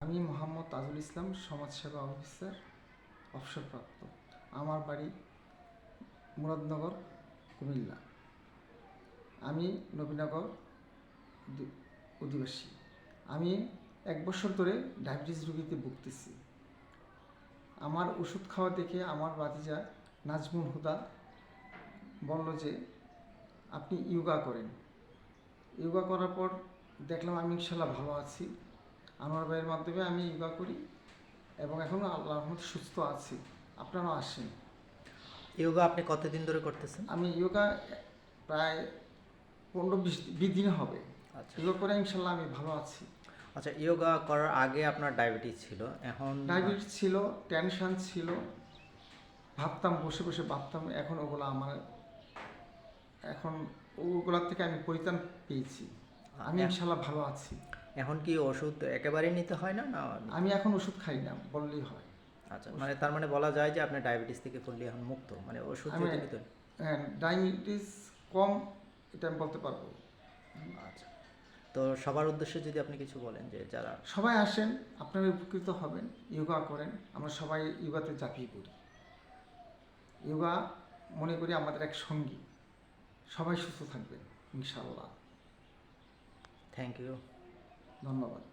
আমি মোহাম্মদ তাজুল ইসলাম, সমাজসেবা অফিসার, অবসরপ্রাপ্ত। আমার বাড়ি মুরাদনগর, কুমিল্লা। আমি নবীনগর অধিবাসী। আমি 1 বছর ধরে ডায়াবেটিস রোগীতে ভুগতেছি। আমার ওষুধ খাওয়া দেখে আমার ভাতিজা নাজমুল হুদা বলল যে আপনি ইয়োগা করেন। ইয়োগা করার পর দেখলাম আমি ইনশাল্লাহ ভালো আছি। আমার ভাইয়ের মাধ্যমে আমি ইয়োগা করি এবং এখনও আল্লাহর রহমতে সুস্থ আছি। আপনারাও আসেন। ইয়োগা আপনি কতদিন ধরে করতেছেন? আমি ইয়োগা প্রায় 15-20 দিন হবে। আচ্ছা ইয়োগা করে ইনশাল্লাহ আমি ভালো আছি। আচ্ছা, ইয়োগা করার আগে আপনার ডায়াবেটিস ছিল, এখন ডায়াবেটিস ছিল, টেনশন ছিল, ভাবতাম বসে বসে ভাবতাম, এখন ওগুলার থেকে আমি পরিত্রাণ পেয়েছি। আমি ইনশাল্লাহ ভালো আছি। এখন কি ওষুধ একেবারেই নিতে হয় না না? আমি এখন ওষুধ খাই না বললেই হয়। আচ্ছা, মানে তার মানে বলা যায় যে আপনি ডায়াবেটিস থেকে ফুললি এখন মুক্ত, মানে ওষুধ আমি যদি নিতে। ডায়াবেটিস কম, এটা আমি বলতে পারবো। আচ্ছা, তো সবার উদ্দেশ্যে যদি আপনি কিছু বলেন, যে যারা সবাই আসেন, আপনারা উপকৃত হবেন। ইয়োগা করেন, আমরা সবাই ইয়োগাতে ঝাঁপিয়ে পড়ি। ইয়োগা মনে করি আমাদের এক সঙ্গী। সবাই সুস্থ থাকবেন ইনশাআল্লাহ। Thank you. ধন্যবাদ।